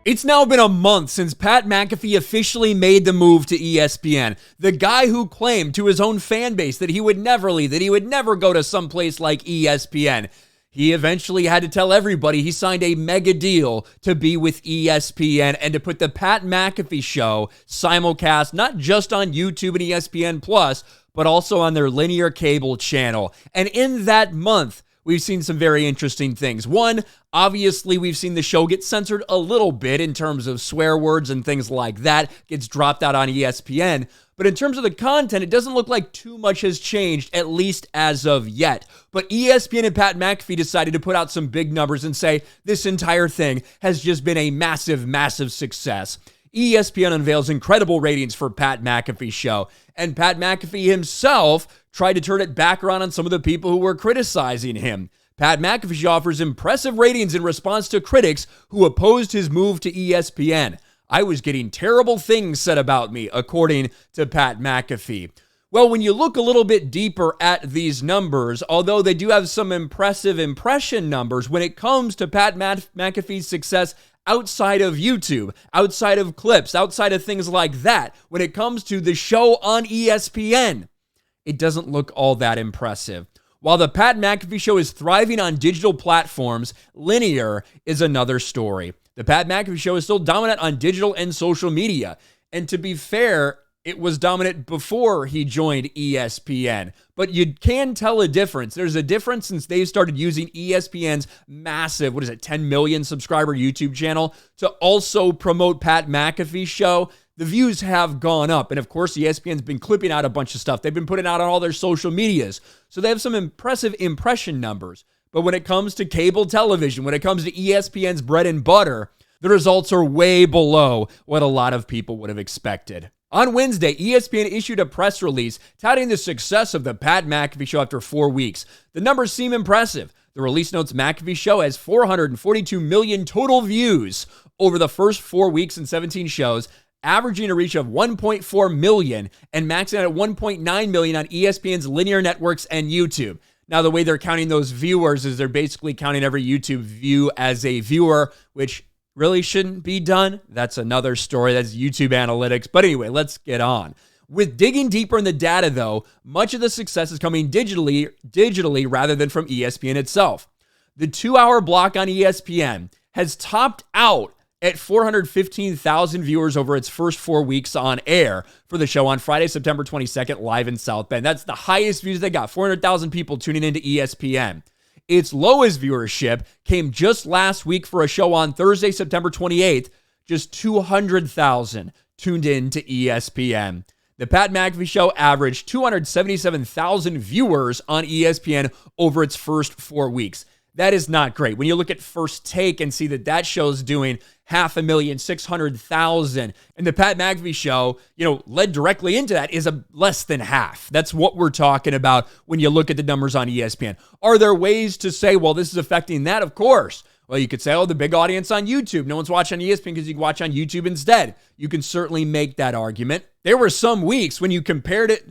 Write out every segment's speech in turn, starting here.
It's now been a month since Pat McAfee officially made the move to ESPN. The guy who claimed to his own fan base that he would never leave, that he would never go to some place like ESPN. He eventually had to tell everybody he signed a mega deal to be with ESPN and to put the Pat McAfee Show simulcast not just on YouTube and ESPN Plus, but also on their linear cable channel. And in that month, we've seen some very interesting things. One, obviously, we've seen the show get censored a little bit in terms of swear words and things like that. Gets dropped out on ESPN. But in terms of the content, it doesn't look like too much has changed, at least as of yet. But ESPN and Pat McAfee decided to put out some big numbers and say this entire thing has just been a massive, massive success. ESPN unveils incredible ratings for Pat McAfee Show. And Pat McAfee himself tried to turn it back around on some of the people who were criticizing him. Pat McAfee Show offers impressive ratings in response to critics who opposed his move to ESPN. I was getting terrible things said about me, according to Pat McAfee. Well, when you look a little bit deeper at these numbers, although they do have some impressive impression numbers, when it comes to Pat McAfee's success outside of YouTube, outside of clips, outside of things like that, when it comes to the show on ESPN, it doesn't look all that impressive. While the Pat McAfee Show is thriving on digital platforms, linear is another story. The Pat McAfee Show is still dominant on digital and social media. And to be fair, it was dominant before he joined ESPN. But you can tell a difference. There's a difference since they've started using ESPN's massive, 10 million subscriber YouTube channel to also promote Pat McAfee Show. The views have gone up. And of course, ESPN's been clipping out a bunch of stuff. They've been putting out on all their social medias. So they have some impressive impression numbers. But when it comes to cable television, when it comes to ESPN's bread and butter, the results are way below what a lot of people would have expected. On Wednesday, ESPN issued a press release touting the success of the Pat McAfee Show after 4 weeks. The numbers seem impressive. The release notes McAfee Show has 442 million total views over the first 4 weeks and 17 shows, averaging a reach of 1.4 million and maxing out at 1.9 million on ESPN's linear networks and YouTube. Now, the way they're counting those viewers is they're basically counting every YouTube view as a viewer, which really shouldn't be done. That's another story. That's YouTube analytics. But anyway, let's get on. With digging deeper in the data, though, much of the success is coming digitally rather than from ESPN itself. The 2-hour block on ESPN has topped out at 415,000 viewers over its first 4 weeks on air for the show on Friday, September 22nd, live in South Bend. That's the highest views they got, 400,000 people tuning into ESPN. Its lowest viewership came just last week for a show on Thursday, September 28th, just 200,000 tuned in to ESPN. The Pat McAfee Show averaged 277,000 viewers on ESPN over its first 4 weeks. That is not great. When you look at First Take and see that show's doing 500,600,000, and the Pat McAfee Show, led directly into that is less than half. That's what we're talking about when you look at the numbers on ESPN. Are there ways to say, well, this is affecting that? Of course. Well, you could say, the big audience on YouTube. No one's watching ESPN because you can watch on YouTube instead. You can certainly make that argument. There were some weeks when you compared it.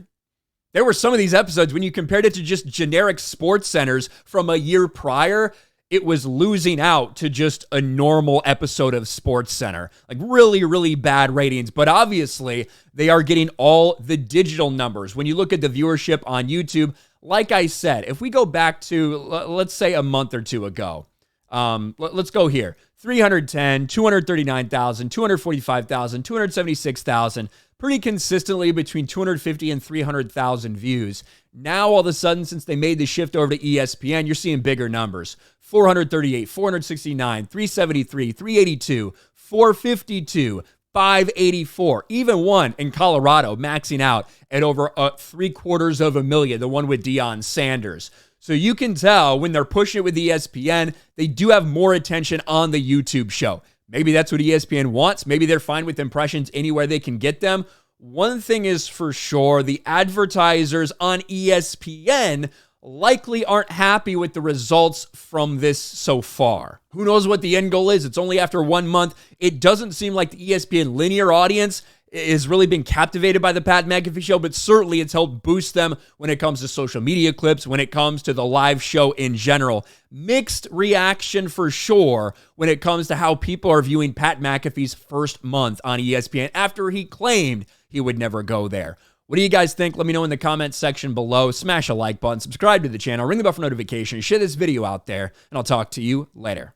There were some of these episodes when you compared it to just generic sports centers from a year prior, it was losing out to just a normal episode of Sports Center. Like really, really bad ratings. But obviously, they are getting all the digital numbers. When you look at the viewership on YouTube, like I said, if we go back to, let's say a month or two ago, let's go here. 310, 239,000, 245,000, 276,000, pretty consistently between 250 and 300,000 views. Now, all of a sudden, since they made the shift over to ESPN, you're seeing bigger numbers. 438, 469, 373, 382, 452, 584, even one in Colorado maxing out at over 750,000, the one with Deion Sanders. So you can tell when they're pushing it with ESPN, they do have more attention on the YouTube show. Maybe that's what ESPN wants. Maybe they're fine with impressions anywhere they can get them. One thing is for sure, the advertisers on ESPN likely aren't happy with the results from this so far. Who knows what the end goal is? It's only after 1 month. It doesn't seem like the ESPN linear audience has really been captivated by the Pat McAfee show, but certainly it's helped boost them when it comes to social media clips, when it comes to the live show in general. Mixed reaction for sure when it comes to how people are viewing Pat McAfee's first month on ESPN after he claimed he would never go there. What do you guys think? Let me know in the comments section below. Smash a like button, subscribe to the channel, ring the bell for notifications, share this video out there, and I'll talk to you later.